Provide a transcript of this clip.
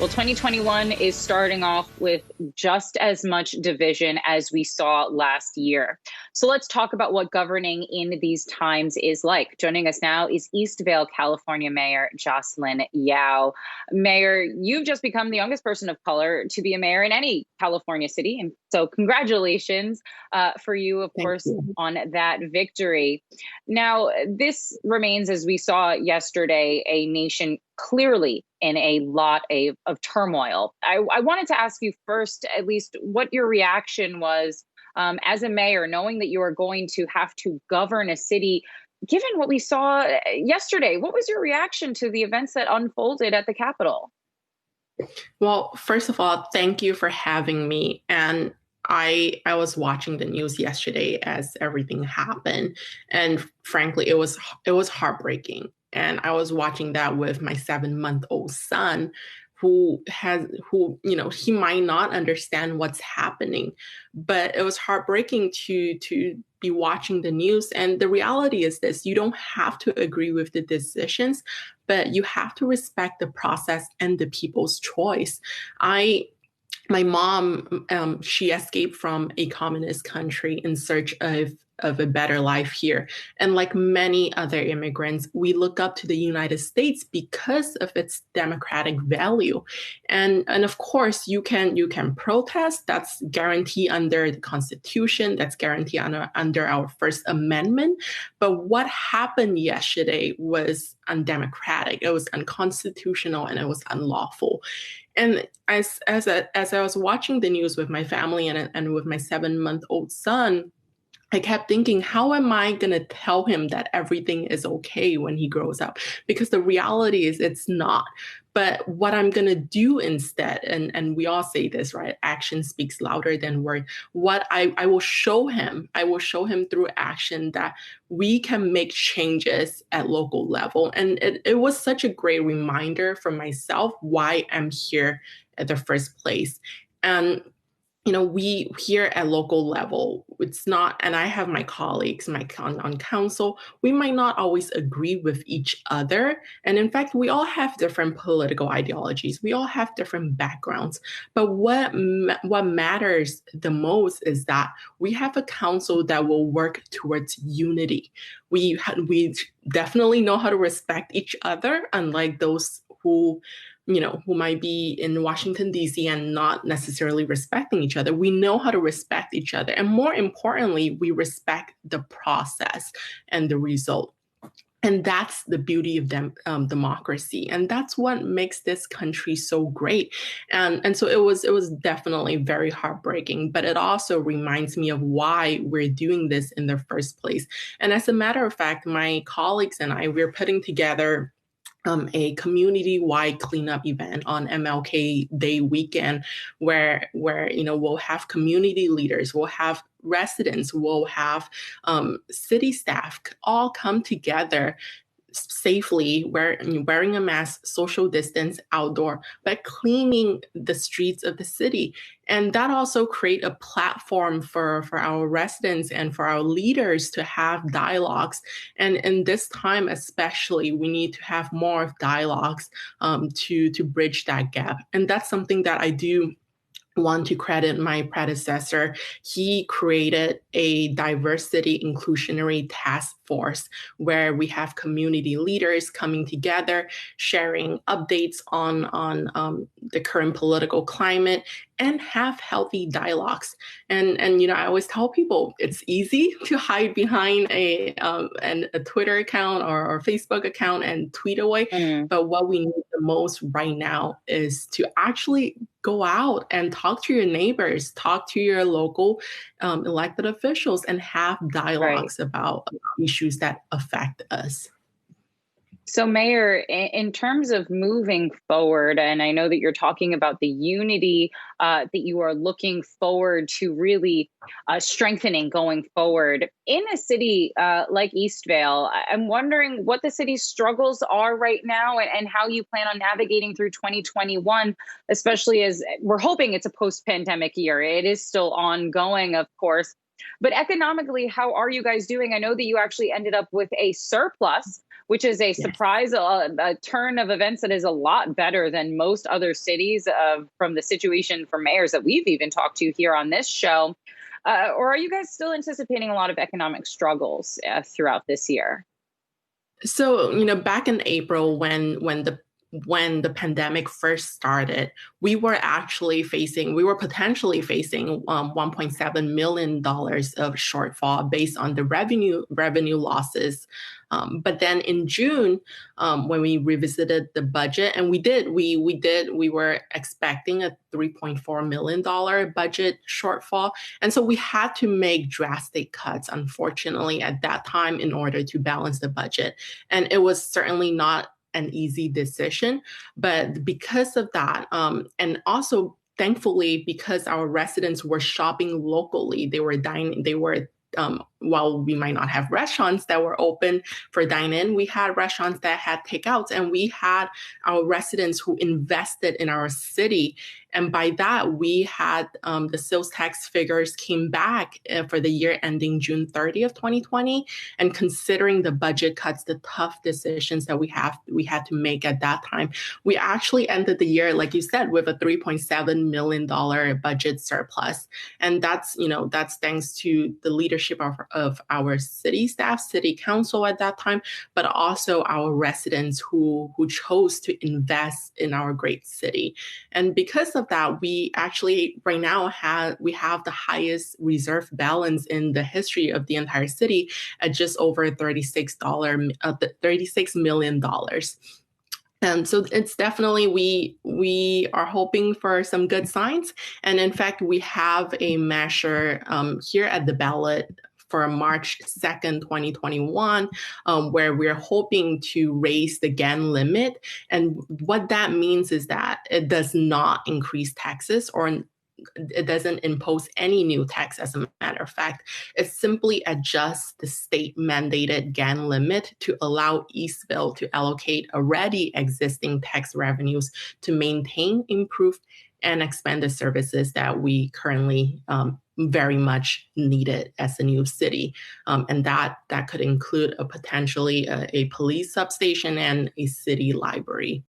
Well, 2021 is starting off with just as much division as we saw last year. So let's talk about what governing in these times is like. Joining us now is Eastvale, California Mayor Jocelyn Yow. Mayor, you've just become the youngest person of color to be a mayor in any California city. And so congratulations for you, of Thank course, you. on that victory. Now, this remains, as we saw yesterday, a nation clearly in a lot of turmoil. I wanted to ask you first, at least, what your reaction was as a mayor, knowing that you are going to have to govern a city. Given what we saw yesterday, what was your reaction to the events that unfolded at the Capitol? Well, first of all, thank you for having me. And I was watching the news yesterday as everything happened, and frankly, it was heartbreaking. And I was watching that with my 7-month-old son, who he might not understand what's happening, but it was heartbreaking to be watching the news. And the reality is this: you don't have to agree with the decisions, but you have to respect the process and the people's choice. My mom, she escaped from a communist country in search of a better life here. And like many other immigrants, we look up to the United States because of its democratic value. And of course, you can protest. That's guaranteed under the Constitution. That's guaranteed under our First Amendment. But what happened yesterday was undemocratic. It was unconstitutional and it was unlawful. And as I was watching the news with my family and with my 7-month-old son, I kept thinking, how am I going to tell him that everything is okay when he grows up? Because the reality is it's not. But what I'm going to do instead, and we all say this, right? Action speaks louder than word. What I will show him through action that we can make changes at local level. And it was such a great reminder for myself why I'm here at the first place. And we here at local level, it's not, and I have my colleagues, on council, we might not always agree with each other. And in fact, we all have different political ideologies. We all have different backgrounds. But what matters the most is that we have a council that will work towards unity. We definitely know how to respect each other, unlike those who might be in Washington, D.C. and not necessarily respecting each other. We know how to respect each other. And more importantly, we respect the process and the result. And that's the beauty of democracy. And that's what makes this country so great. And so it was definitely very heartbreaking, but it also reminds me of why we're doing this in the first place. And as a matter of fact, my colleagues and we're putting together a community-wide cleanup event on MLK Day weekend, where we'll have community leaders, we'll have residents, we'll have city staff all come together safely, wearing a mask, social distance, outdoor, but cleaning the streets of the city. And that also create a platform for our residents and for our leaders to have dialogues. And in this time especially, we need to have more of dialogues to bridge that gap. And that's something that I do want to credit my predecessor. He created a diversity inclusionary task force where we have community leaders coming together, sharing updates on the current political climate, and have healthy dialogues. And I always tell people it's easy to hide behind a Twitter account or Facebook account and tweet away. Mm. But what we need the most right now is to actually go out and talk to your neighbors, talk to your local elected officials, and have Right. dialogues about issues that affect us. So, Mayor, in terms of moving forward, and I know that you're talking about the unity that you are looking forward to really strengthening going forward in a city like Eastvale, I'm wondering what the city's struggles are right now and how you plan on navigating through 2021, especially as we're hoping it's a post-pandemic year. It is still ongoing, of course. But economically, how are you guys doing? I know that you actually ended up with a surplus which is a Yes. surprise, a turn of events that is a lot better than most other cities from the situation for mayors that we've even talked to here on this show. Or are you guys still anticipating a lot of economic struggles throughout this year? So, back in April when the pandemic first started, we were potentially facing $1.7 million of shortfall based on the revenue losses. But then in June, when we revisited the budget, and we were expecting a $3.4 million budget shortfall, and so we had to make drastic cuts, unfortunately, at that time in order to balance the budget. And it was certainly not an easy decision, but because of that, and also thankfully because our residents were shopping locally, they were dining, they were while we might not have restaurants that were open for dine-in, we had restaurants that had takeouts, and we had our residents who invested in our city. And by that, we had the sales tax figures came back for the year ending June 30th, 2020. And considering the budget cuts, the tough decisions that we had to make at that time, we actually ended the year, like you said, with a $3.7 million budget surplus. And that's thanks to the leadership of our city staff, city council at that time, but also our residents who chose to invest in our great city. And because of that, we actually right now have the highest reserve balance in the history of the entire city at just over $36 million. So it's definitely, we are hoping for some good signs. And in fact, we have a measure here at the ballot for March 2nd, 2021, where we're hoping to raise the GAN limit. And what that means is that it does not increase taxes, or it doesn't impose any new tax. As a matter of fact, it simply adjusts the state mandated GAN limit to allow Eastvale to allocate already existing tax revenues to maintain, improve, and expand the services that we currently very much needed as a new city. And that could include potentially a police substation and a city library.